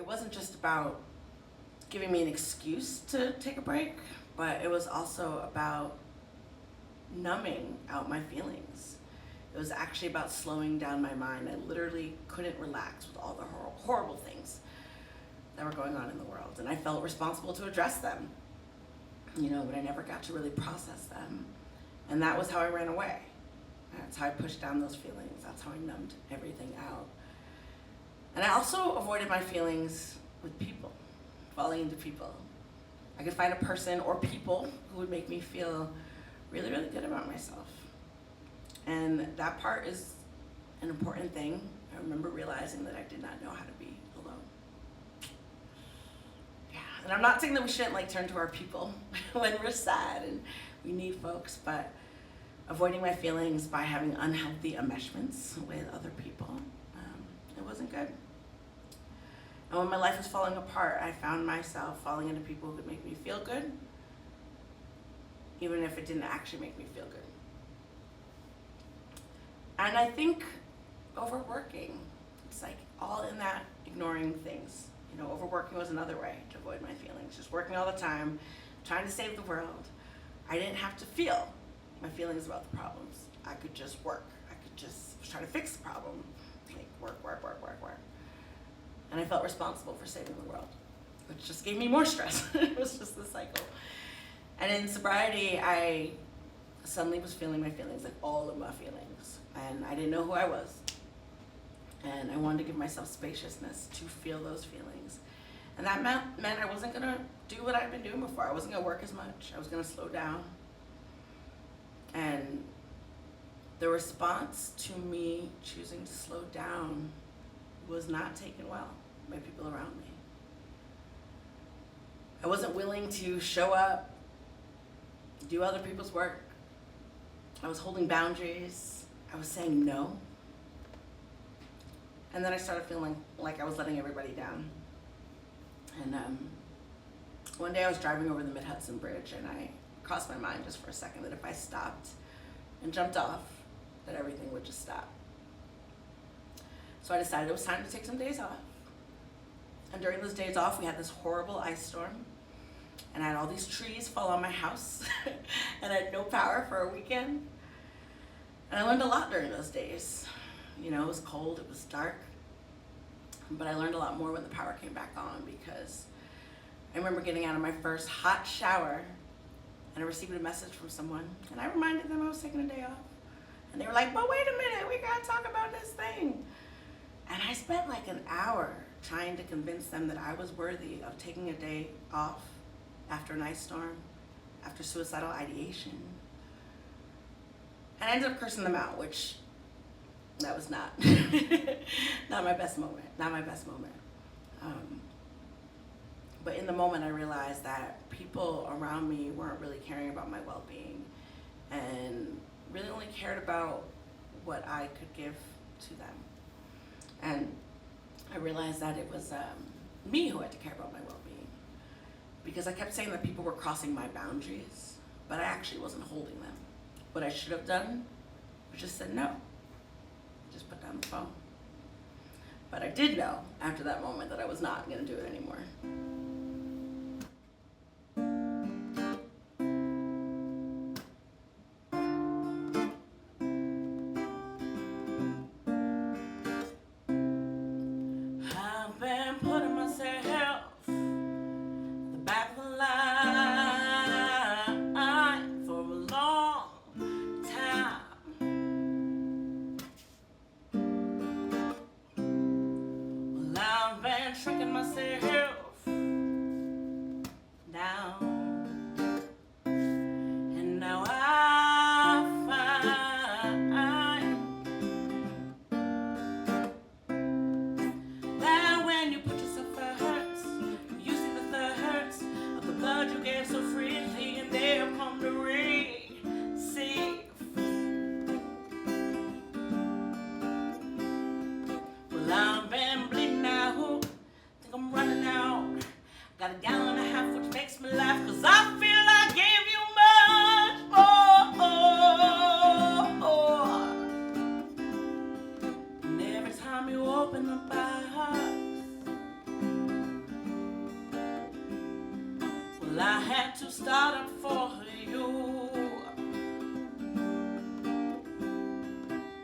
it wasn't just about giving me an excuse to take a break, but it was also about numbing out my feelings. It was actually about slowing down my mind. I literally couldn't relax with all the horrible things that were going on in the world, and I felt responsible to address them, but I never got to really process them. And that was how I ran away. That's how I pushed down those feelings. That's how I numbed everything out. And I also avoided my feelings with people, falling into people. I could find a person or people who would make me feel really, really good about myself. And that part is an important thing. I remember realizing that I did not know how to be alone. Yeah, and I'm not saying that we shouldn't turn to our people when we're sad and we need folks, but avoiding my feelings by having unhealthy enmeshments with other people, it wasn't good. And when my life was falling apart, I found myself falling into people who could make me feel good, even if it didn't actually make me feel good. And I think overworking, it's all in that ignoring things. Overworking was another way to avoid my feelings. Just working all the time, trying to save the world. I didn't have to feel my feelings about the problems. I could just work. I could just try to fix the problem. Work. And I felt responsible for saving the world, which just gave me more stress. It was just the cycle. And in sobriety, I suddenly was feeling my feelings, all of my feelings. And I didn't know who I was. And I wanted to give myself spaciousness to feel those feelings. And that meant I wasn't gonna do what I'd been doing before. I wasn't gonna work as much. I was gonna slow down. And the response to me choosing to slow down was not taken well by people around me. I wasn't willing to show up, do other people's work. I was holding boundaries. I was saying no. And then I started feeling like I was letting everybody down. And one day I was driving over the Mid-Hudson Bridge, and I crossed my mind just for a second that if I stopped and jumped off, that everything would just stop. So I decided it was time to take some days off. And during those days off, we had this horrible ice storm, and I had all these trees fall on my house, and I had no power for a weekend. And I learned a lot during those days. It was cold, it was dark, but I learned a lot more when the power came back on, because I remember getting out of my first hot shower, and I received a message from someone, and I reminded them I was taking a day off. And they were like, but wait a minute, we gotta talk about this thing. And I spent an hour trying to convince them that I was worthy of taking a day off after an ice storm, after suicidal ideation. And I ended up cursing them out, which that was not my best moment, but in the moment I realized that people around me weren't really caring about my well-being and really only cared about what I could give to them. And I realized that it was me who had to care about my well-being, because I kept saying that people were crossing my boundaries, but I actually wasn't holding them. What I should have done was just said no. Just put down the phone. But I did know after that moment that I was not going to do it anymore. I've been putting myself at the back of the line for a long time. I've been shrinking myself down, and now I find that when you put yourself first, you see the thirst of the blood you gave so freely, and they have come to receive. Well, I've been bleeding out, think I'm running out. had to start up for you.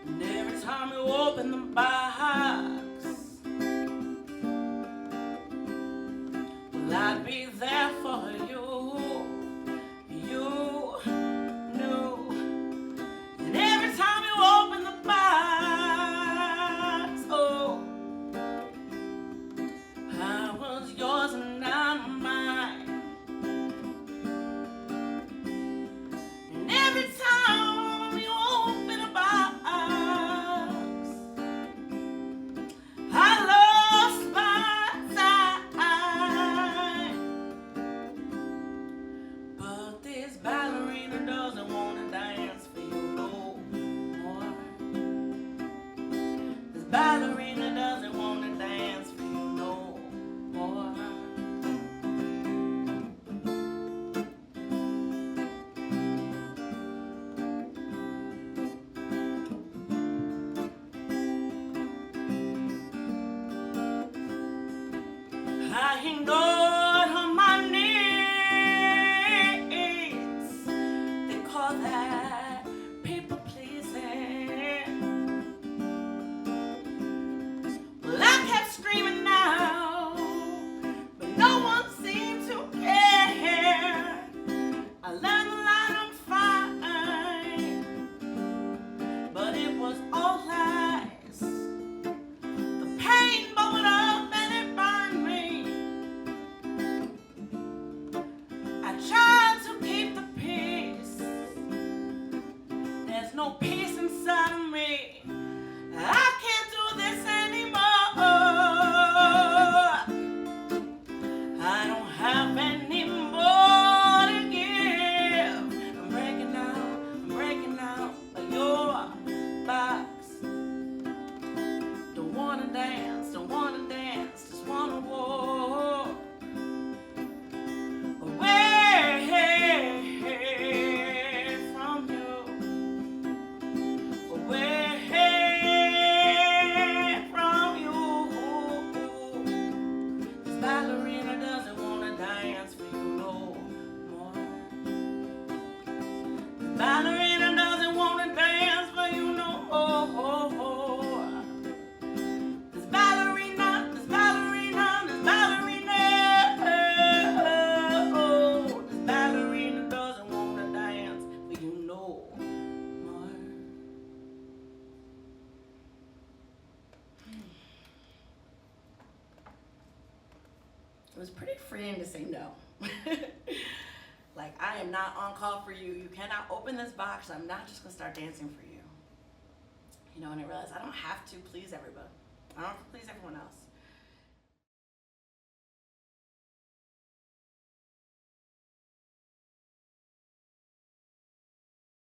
And every time you open the box, well, I'd be there for you. You knew. And every time you open the box, oh, I was yours and not mine. And every time you open a box, I lost my time. But this ballerina doesn't want to dance for you no more. This ballerina doesn't want to dance for you no more. I ignored her my needs. They call that people pleasing. Well, I kept screaming out, but no one seemed to care. I learned a lot, I'm fine, but it was all lies. The pain bubbled up and it burned me. I tried to keep the peace. There's no peace inside of me. I can't do this anymore. I don't have any more to give. I'm breaking out of your box. Don't wanna dance, just wanna walk away from you, away from you. This ballerina doesn't wanna dance for you no more. This ballerina doesn't wanna dance for you no more. This ballerina, this ballerina, this ballerina, oh, this ballerina doesn't wanna dance for you no more. It was pretty freeing to say no. Like, I am not on call for you. You cannot open this box. I'm not just gonna start dancing for you. You know, and I realized I don't have to please everybody. I don't have to please everyone else.